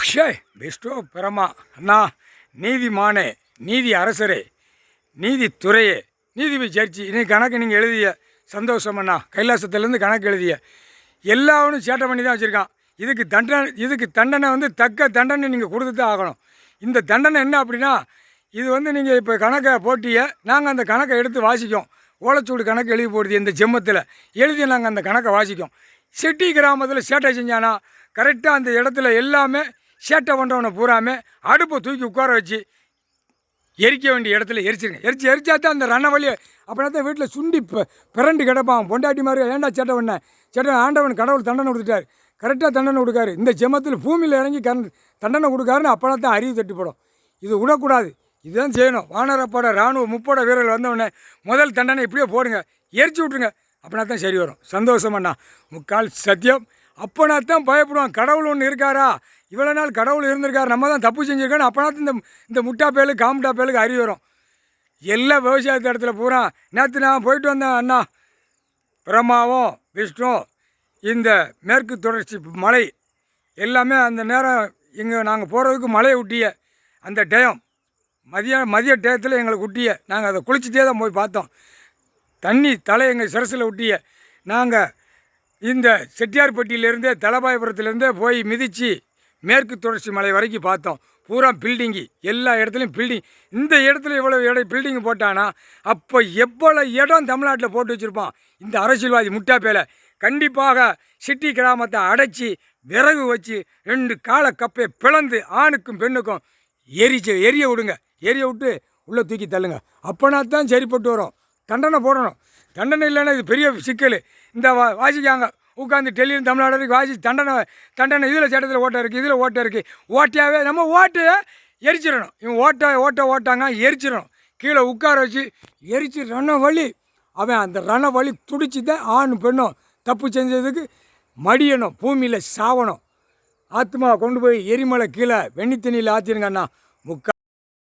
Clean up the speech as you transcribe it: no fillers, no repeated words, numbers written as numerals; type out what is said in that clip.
ஷே பெஸ்டோ பிரமா அண்ணா, நீதிமானே, நீதி அரசரே, நீதித்துறையே, நீதிபதி ஜட்ஜி, இன்னைக்கு கணக்கு நீங்கள் எழுதிய சந்தோஷம் அண்ணா. கைலாசத்துலேருந்து கணக்கு எழுதிய எல்லாவனும் சேட்டை பண்ணி தான் வச்சுருக்கான். இதுக்கு தண்டனை வந்து தக்க தண்டனை நீங்கள் கொடுத்து தான் ஆகணும். இந்த தண்டனை என்ன அப்படின்னா, இது வந்து நீங்கள் இப்போ கணக்கை போட்டிய நாங்கள் அந்த கணக்கை எடுத்து வாசிக்கோம். ஓலைச்சூடு கணக்கு எழுதி போடுது இந்த ஜெம்மத்தில் எழுதி நாங்கள் அந்த கணக்கை வாசிக்கோம். செட்டி கிராமத்தில் சேட்டை செஞ்சானா கரெக்டாக அந்த இடத்துல எல்லாமே சேட்டை பண்ணுறவனை பூராமே அடுப்பை தூக்கி உட்கார வச்சு எரிக்க வேண்டிய இடத்துல எரிச்சிருங்க. எரிச்சா தான் அந்த ரணவழியை அப்படின்னா தான் வீட்டில் சுண்டி பிறண்டு கிடப்பான். பொண்டாட்டி மாதிரி ஏன்டா சேட்டை பண்ணேன், சேட்டை ஆண்டவன் கடவுள் தண்டனை கொடுத்துட்டார், கரெக்டாக தண்டனை கொடுக்காரு. இந்த ஜெமத்தில் பூமியில் இறங்கி தண்டனை கொடுக்காருன்னு அப்போனா தான் அறிவு தட்டிப்படும். இது விடக்கூடாது, இதுதான் செய்யணும். வானரப்போட இராணுவ முப்போட வீரர்கள் வந்தவுடனே முதல் தண்டனை இப்படியே போடுங்க, எரிச்சு விட்ருங்க. அப்படின்னா தான் சரி வரும். சந்தோஷமண்ணா, முக்கால் சத்தியம். அப்போனா தான் பயப்படுவான். கடவுள் ஒன்று இருக்காரா, இவ்வளோ நாள் கடவுள் இருந்திருக்காரு, நம்ம தான் தப்பு செஞ்சுருக்கோன்னு அப்போனா தான் இந்த முட்டா பேலுக்கு காமுட்டா பேலுக்கு அறிவு வரும். எல்லா விவசாயத்து இடத்துல பூரா நேற்று நான் போயிட்டு வந்தேன் அண்ணா. பிரம்மாவும் விஷ்ணு இந்த மேற்கு தொடர்ச்சி மலை எல்லாமே அந்த நேரம் இங்கே நாங்கள் போகிறதுக்கு மலையை ஒட்டிய அந்த டயம் மதிய டயத்தில் எங்களுக்கு ஒட்டிய நாங்கள் அதை குளிச்சுட்டே தான் போய் பார்த்தோம். தண்ணி தலை எங்கள் சிரசில் ஒட்டிய நாங்கள் இந்த செட்டியார்பட்டியிலேருந்தே தலபாயபுரத்துலேருந்தே போய் மிதித்து மேற்கு தொடர்ச்சி மலை வரைக்கும் பார்த்தோம். பூரா பில்டிங்கு, எல்லா இடத்துலையும் பில்டிங். இந்த இடத்துல இவ்வளோ பில்டிங்கு போட்டானா அப்போ எவ்வளோ இடம் தமிழ்நாட்டில் போட்டு வச்சுருப்பான் இந்த அரசியல்வாதி முட்டா பேலை. கண்டிப்பாக சிட்டி கிராமத்தை அடைச்சி விறகு வச்சு 2 காலை கப்பை பிளந்து ஆணுக்கும் பெண்ணுக்கும் எரிய விடுங்க. எரிய விட்டு உள்ளே தூக்கி தள்ளுங்க. அப்போனா தான் சரிப்பட்டு வரும். தண்டனை போடணும். தண்டனை இல்லைன்னா இது பெரிய சிக்கல். இந்த வாசிக்காங்க உட்காந்து டெல்லியும் தமிழ்நாடு வரைக்கும் வாசி தண்டனை இதில் சட்டத்தில் ஓட்டை இருக்குது, இதில் ஓட்டை இருக்குது. ஓட்டையாகவே நம்ம ஓட்டையை எரிச்சிடணும். இவன் ஓட்டாங்க எரிச்சிடணும். கீழே உட்கார வச்சு எரிச்சு ரணவழி. அவன் அந்த ரணவழி துடிச்சு தான் ஆண் பெண்ணும் தப்பு செஞ்சதுக்கு மடியணும், பூமியில் சாவணும். ஆத்மா கொண்டு போய் எரிமலை கீழே வெண்ணி தண்ணியில் ஆற்றிருங்கண்ணா.